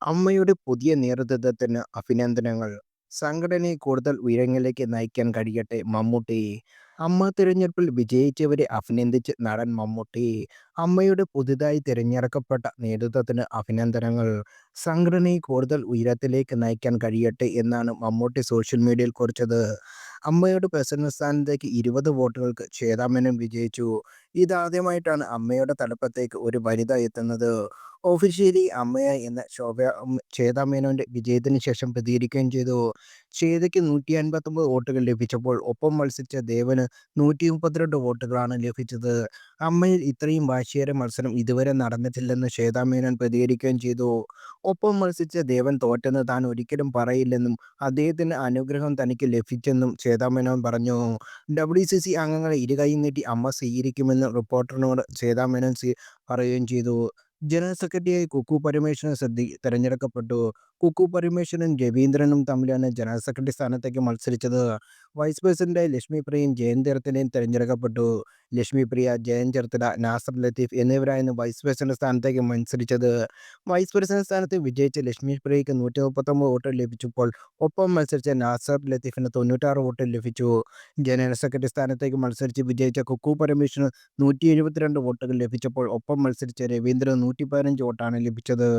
അമ്മയുടെ പുതിയ നേതൃത്വത്തിന് അഭിനന്ദനങ്ങൾ. സംഘടനയെ കൂടുതൽ ഉയരങ്ങളിലേക്ക് നയിക്കാൻ കഴിയട്ടെ മമ്മൂട്ടി. അമ്മ തിരഞ്ഞെടുപ്പിൽ വിജയിച്ചവരെ അഭിനന്ദിച്ച് നടൻ മമ്മൂട്ടി. അമ്മയുടെ പുതുതായി തിരഞ്ഞെടുക്കപ്പെട്ട നേതൃത്വത്തിന് അഭിനന്ദനങ്ങൾ. സംഘടനയെ കൂടുതൽ ഉയരത്തിലേക്ക് നയിക്കാൻ കഴിയട്ടെ എന്നാണ് മമ്മൂട്ടി സോഷ്യൽ മീഡിയയിൽ കുറിച്ചത്. അമ്മയുടെ പ്രസിഡന്റ് സ്ഥാനത്തേക്ക് 20 വോട്ടുകൾക്ക് ശ്വേതാ മേനോൻ വിജയിച്ചു. ഇതാദ്യമായിട്ടാണ് അമ്മയുടെ തലപ്പത്തേക്ക് ഒരു വനിത എത്തുന്നത്. ഒഫീഷ്യലി അമ്മയായി എന്ന ശ്വേതാ മേനോന്റെ വിജയത്തിന് ശേഷം പ്രതികരിക്കുകയും ചെയ്തു. ശ്വേതയ്ക്ക് 159 വോട്ടുകൾ ലഭിച്ചപ്പോൾ ഒപ്പം മത്സരിച്ച ദേവന് 132 വോട്ടുകളാണ് ലഭിച്ചത്. അമ്മയിൽ ഇത്രയും വാശിയേറിയ മത്സരം ഇതുവരെ നടന്നിട്ടില്ലെന്ന് ശ്വേതാ മേനോൻ പ്രതികരിക്കുകയും ചെയ്തു. ഒപ്പം മത്സരിച്ച ദേവൻ തോറ്റെന്ന് താൻ ഒരിക്കലും പറയില്ലെന്നും അദ്ദേഹത്തിന്റെ അനുഗ്രഹം തനിക്ക് ലഭിച്ചെന്നും ശ്വേതാ മേനോൻ പറഞ്ഞു. ഡബ്ല്യുസിസി അംഗങ്ങളെ ഇരുകൈയും നീട്ടി അമ്മ സ്വീകരിക്കുമെന്ന് റിപ്പോർട്ടറിനോട് ശ്വേതാ മേനോൻ പറയുകയും ചെയ്തു. ജനറൽ സെക്രട്ടറിയായി കുക്കു പരമേശ്വരൻ തെരഞ്ഞെടുക്കപ്പെട്ടു. കുക്കു പരമേശ്വരനും രവീന്ദ്രനും തമ്മിലാണ് ജനറൽ സെക്രട്ടറി സ്ഥാനത്തേക്ക് മത്സരിച്ചത്. വൈസ് പ്രസിഡന്റായി ലക്ഷ്മി പ്രിയയും ജയൻ ചേർത്തലയും തെരഞ്ഞെടുക്കപ്പെട്ടു. ലക്ഷ്മി പ്രിയ, ജയൻ ചേർത്തല, നാസർ ലത്തീഫ് എന്നിവരായിരുന്നു വൈസ് പ്രസിഡന്റ് സ്ഥാനത്തേക്ക് മത്സരിച്ചത്. വൈസ് പ്രസിഡന്റ് സ്ഥാനത്ത് വിജയിച്ച ലക്ഷ്മി പ്രിയയ്ക്ക് 139 വോട്ടുകൾ ലഭിച്ചപ്പോൾ ഒപ്പം മത്സരിച്ച നാസർ ലത്തീഫിന് 96 വോട്ടുകൾ ലഭിച്ചു. ജനറൽ സെക്രട്ടറി സ്ഥാനത്തേക്ക് മത്സരിച്ച് വിജയിച്ച കുക്കു പരമേശ്വരന് 172 വോട്ടുകൾ ലഭിച്ചപ്പോൾ ഒപ്പം മത്സരിച്ച രവീന്ദ്രന് 115 വോട്ടാണ് ലഭിച്ചത്.